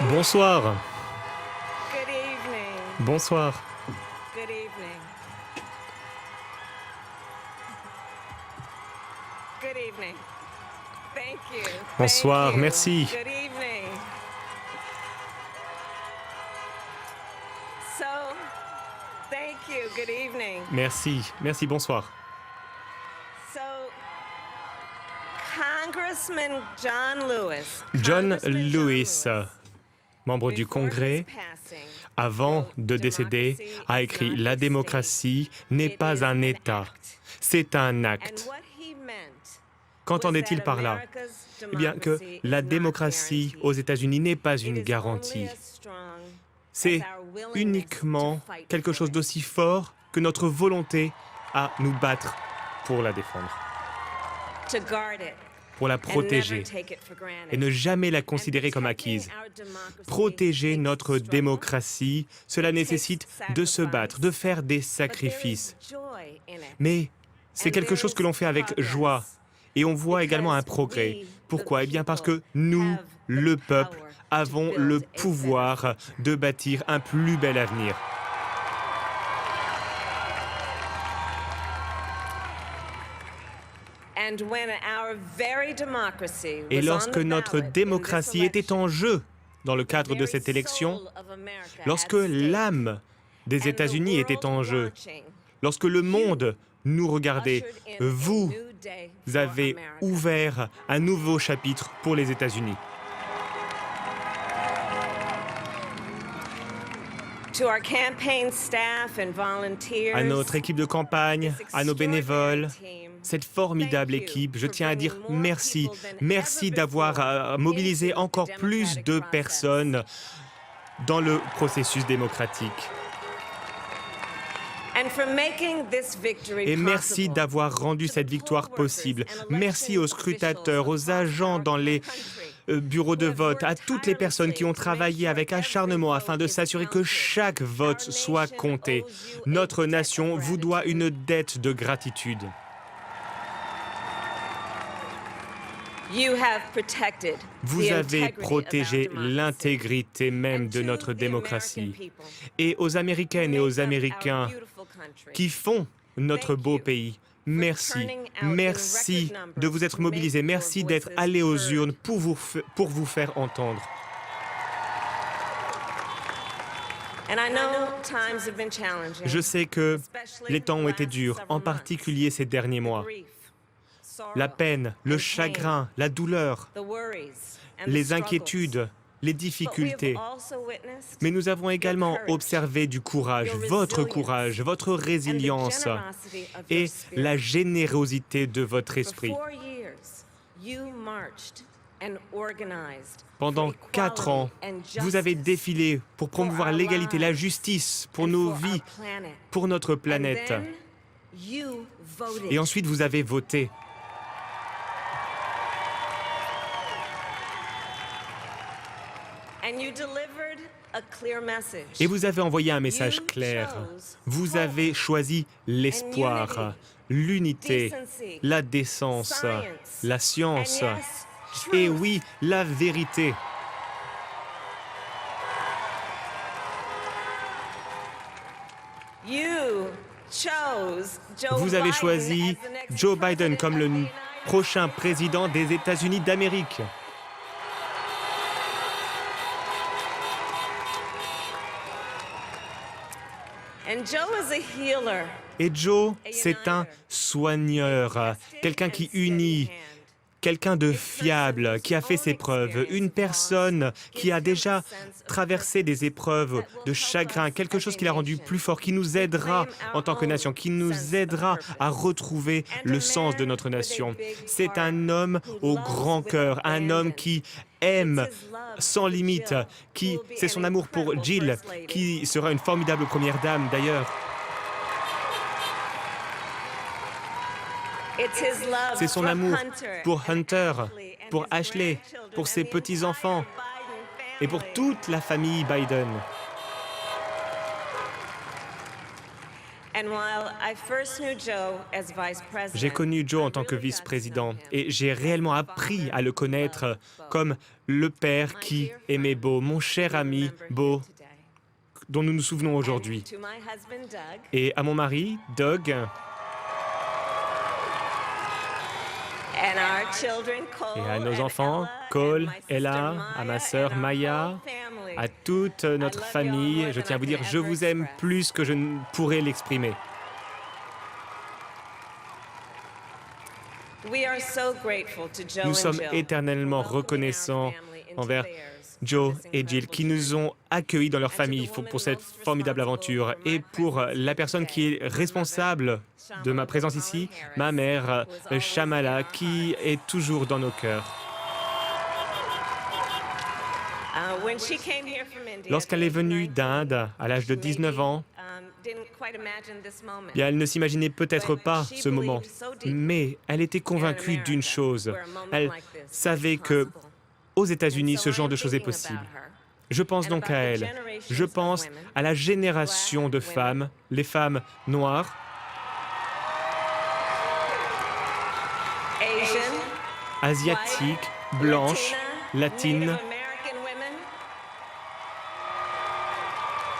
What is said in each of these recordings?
Bonsoir. Good evening. Bonsoir. Good evening. Good evening. Thank you. Bonsoir, Thank you. merci. Good evening. So, thank you. Good evening. Merci, bonsoir. So, Congressman John Lewis. John Congressman Lewis, membre du before his Congrès, passing, avant wrote, de décéder, "Democracy a is écrit not « La a démocratie state. n'est It pas is un an État, act." c'est un And acte. what he meant » Qu'entendait-il par là? Eh bien que la démocratie aux États-Unis n'est pas une garantie. C'est uniquement quelque chose d'aussi fort que notre volonté à nous battre pour la défendre, pour la protéger et ne jamais la considérer comme acquise. Protéger notre démocratie, cela nécessite de se battre, de faire des sacrifices. Mais c'est quelque chose que l'on fait avec joie. Et on voit également un progrès. Pourquoi? Eh bien parce que nous, le peuple, avons le pouvoir de bâtir un plus bel avenir. Et lorsque notre démocratie était en jeu dans le cadre de cette élection, lorsque l'âme des États-Unis était en jeu, lorsque le monde nous regardait, vous avez ouvert un nouveau chapitre pour les États-Unis. À notre équipe de campagne, à nos bénévoles, cette formidable équipe, je tiens à dire merci. Merci d'avoir mobilisé encore plus de personnes dans le processus démocratique. Et merci d'avoir rendu cette victoire possible. Merci aux scrutateurs, aux agents dans les bureaux de vote, à toutes les personnes qui ont travaillé avec acharnement afin de s'assurer que chaque vote soit compté. Notre nation vous doit une dette de gratitude. Vous avez protégé l'intégrité même de notre démocratie. Et aux Américaines et aux Américains qui font notre beau pays, merci. Merci de vous être mobilisés. Merci d'être allés aux urnes pour vous faire entendre. Je sais que les temps ont été durs, en particulier ces derniers mois. La peine, le chagrin, la douleur, les inquiétudes, les difficultés. Mais nous avons également observé du courage, votre résilience et la générosité de votre esprit. Pendant 4 ans, vous avez défilé pour promouvoir l'égalité, la justice pour nos vies, pour notre planète. Et ensuite, vous avez voté. Et vous avez envoyé un message clair. Vous avez choisi l'espoir, l'unité, la décence, la science et oui, la vérité. Vous avez choisi Joe Biden comme le prochain président des États-Unis d'Amérique. Et Joe, c'est un soigneur, quelqu'un qui unit, quelqu'un de fiable, qui a fait ses preuves, une personne qui a déjà traversé des épreuves de chagrin, quelque chose qui l'a rendu plus fort, qui nous aidera en tant que nation, qui nous aidera à retrouver le sens de notre nation. C'est un homme au grand cœur, un homme qui aime sans limite, c'est son amour pour Jill, qui sera une formidable première dame d'ailleurs. C'est son amour pour Hunter, pour Ashley, pour ses petits-enfants et pour toute la famille Biden. And while I first knew Joe as vice president, J'ai connu Joe en tant que I really got to vice-président know him et j'ai réellement appris à le connaître comme le père qui aimait Bo, mon cher ami Bo, today. dont nous nous souvenons aujourd'hui. To my husband Doug, Et à mon mari, Doug, and our children Cole et à nos and enfants, Ella, Cole, and my sister Ella, à Maya, ma sœur and our Maya, whole family. à toute notre famille, je tiens à vous dire, je vous aime plus que je ne pourrais l'exprimer. We are so grateful to Joe Nous and sommes Jill éternellement for welcoming our reconnaissants family into envers theirs Joe for this et Jill incredible qui nous journey. ont accueillis dans leur famille pour cette formidable aventure et pour la personne qui est responsable de ma présence ici, ma mère Shamala, qui est toujours dans nos cœurs. When she came here from India, Lorsqu'elle est venue d'Inde à l'âge de 19 ans, didn't quite imagine this moment. bien, elle ne s'imaginait peut-être pas ce moment, mais elle était convaincue d'une chose. Elle savait que aux États-Unis, ce genre de choses est possible. Je pense donc à elle. Je pense à la génération de femmes, les femmes noires, Asian, asiatiques, blanches, latines, Native American women,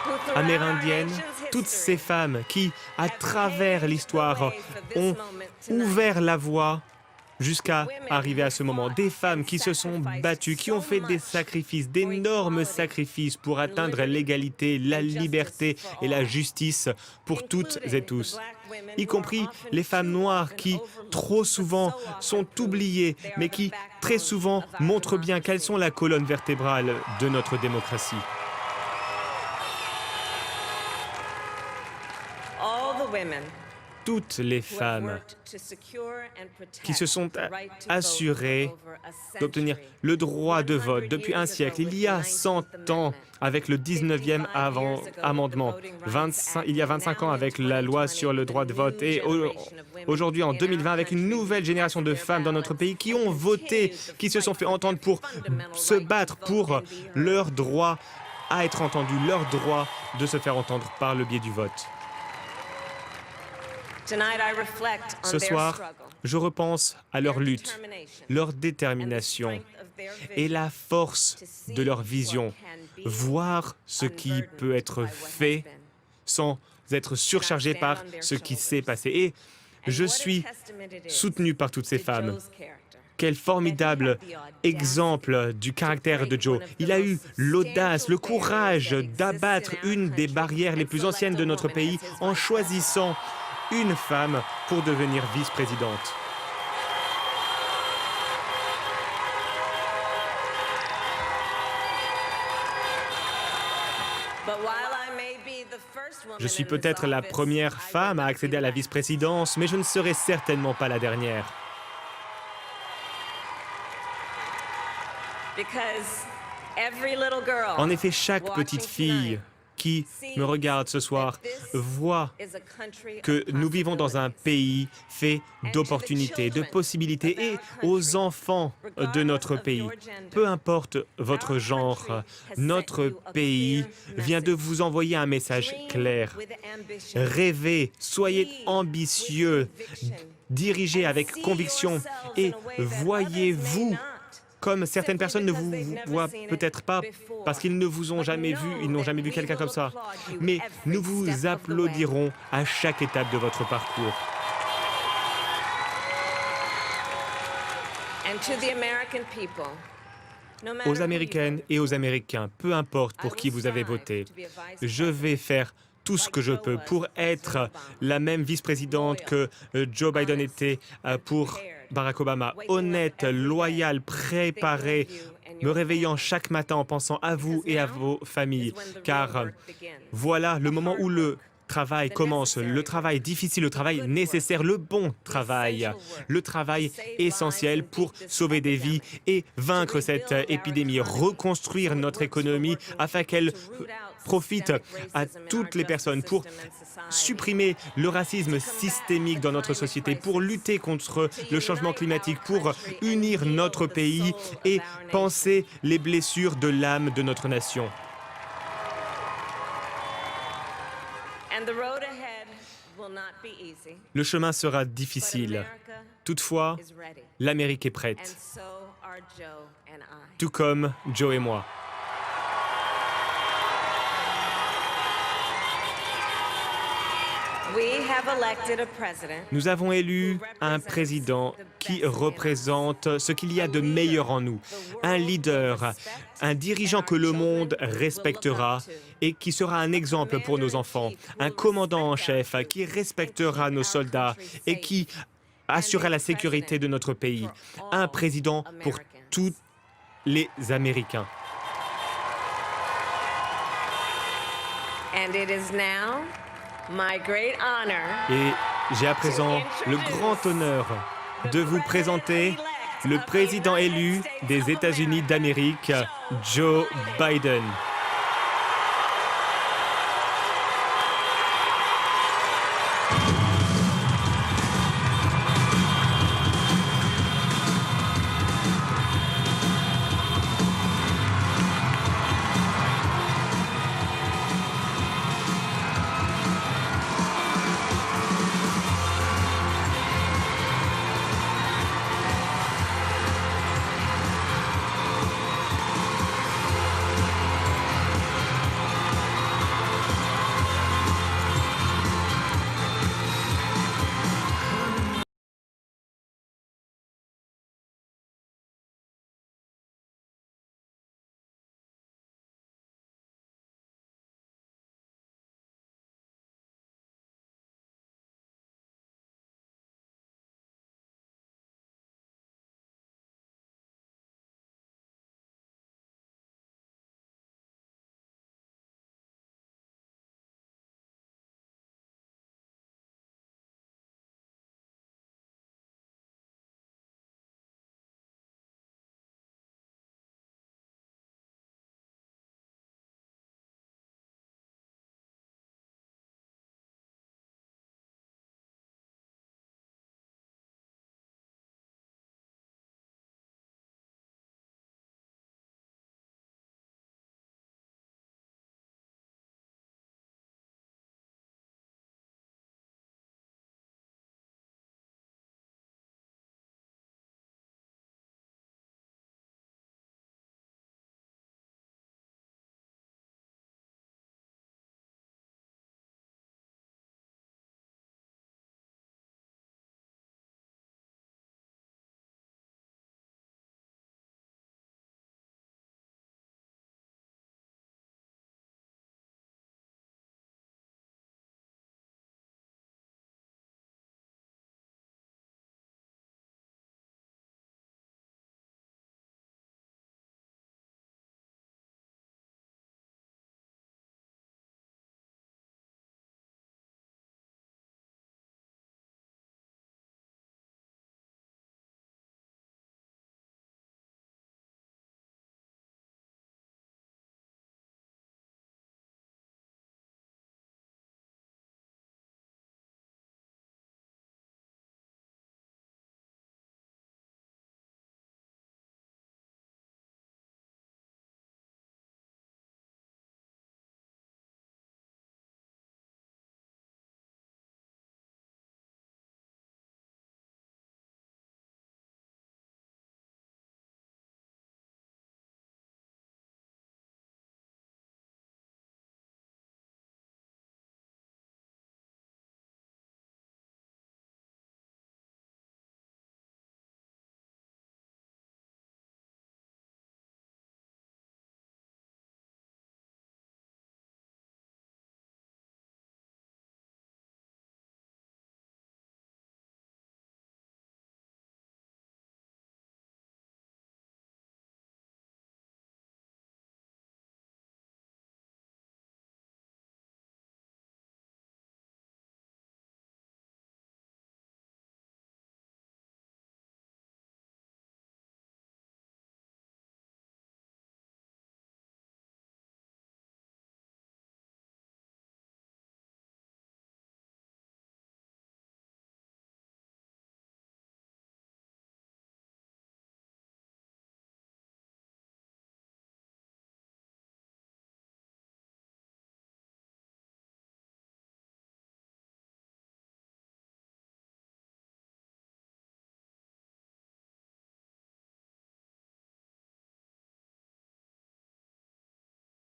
who throughout our amérindiennes, nation's toutes history ces femmes qui, à travers l'histoire, ont ouvert la voie jusqu'à arriver à ce moment. Des femmes qui se sont battues, qui ont fait des sacrifices, d'énormes sacrifices pour atteindre l'égalité, la liberté et la justice pour toutes et tous, y compris les femmes noires qui, trop souvent, sont oubliées, mais qui, très souvent, montrent bien qu'elles sont la colonne vertébrale de notre démocratie. all the women Toutes les who have femmes worked to secure and protect qui se sont the right to vote assurées for over a d'obtenir century. le droit de vote 100 depuis un years siècle, ago il y a with the 100 19th ans Amendment, avec le 19e 55 years ago amendement, with the Voting Rights Act, il y a and 25 ans now in avec la loi 2020 sur le droit de the vote new et generation of women aujourd'hui en in our 2020 avec une country nouvelle génération de casted femmes dans their notre ballots pays qui and ont voté, continued to qui se sont fight fait for entendre their pour fundamental se right to battre vote pour and be heard. leur droit à être entendu, leur droit de se faire entendre par le biais du vote. Tonight I reflect on Ce their soir, struggle, je repense à leur their lutte, determination, leur and the détermination strength of their et vision la force to see de leur what vision, can be voir ce qui unburdened peut être by what has fait been. sans être surchargé par ce qui s'est passé. Et And je what a suis testament it is soutenu par toutes ces to femmes. Joe's character. Quel formidable exemple du caractère de Joe. Il a eu l'audace, le courage d'abattre une des barrières les plus anciennes de notre pays en choisissant une femme pour devenir vice-présidente. But while I may be the first woman Je suis in this peut-être la office, première I will femme à not accéder à be la last. vice-présidence, mais je ne serai certainement pas la dernière. Because every little girl En effet, chaque watching petite fille tonight qui me regarde ce soir voit is a country que of nous vivons dans un pays fait d'opportunités, de possibilités, et aux enfants de notre pays. Peu importe votre genre, notre pays vient de vous envoyer un message clair. with ambition. Rêvez, soyez ambitieux, dirigez avec conviction et voyez-vous comme certaines personnes ne vous voient peut-être pas parce qu'ils ne vous ont jamais vu, ils n'ont jamais vu quelqu'un comme ça. Mais nous vous applaudirons à chaque étape de votre parcours. And to the American people, no matter Aux who you Américaines vote, et aux Américains, peu importe I pour will qui vous avez strive voté, to be a vice je president. vais faire tout ce que je peux pour être la même vice-présidente que Joe Biden était pour Barack Obama. Honnête, loyale, préparée, me réveillant chaque matin en pensant à vous et à vos familles. Car voilà le moment où le travail commence, le travail difficile, le travail nécessaire, le bon travail, le travail essentiel pour sauver des vies et vaincre cette épidémie, reconstruire notre économie afin qu'elle profite à toutes les personnes, pour supprimer le racisme systémique dans notre société, pour lutter contre le changement climatique, pour unir notre pays et panser les blessures de l'âme de notre nation. And the road ahead will not be easy, Le chemin sera but difficile. America Toutefois, is ready. l'Amérique est And prête, so are Joe and I. tout comme Joe et moi. We have elected a president Nous avons élu un président qui représente ce qu'il y a de meilleur en nous, un leader, un dirigeant que le monde respectera et qui sera un exemple pour nos enfants, un commandant en chef qui respectera nos soldats et qui assurera la sécurité de notre pays, un président pour tous les Américains. and it is now my great honor Et j'ai à présent le grand honneur de vous présenter le président élu des États-Unis d'Amérique, Joe Biden.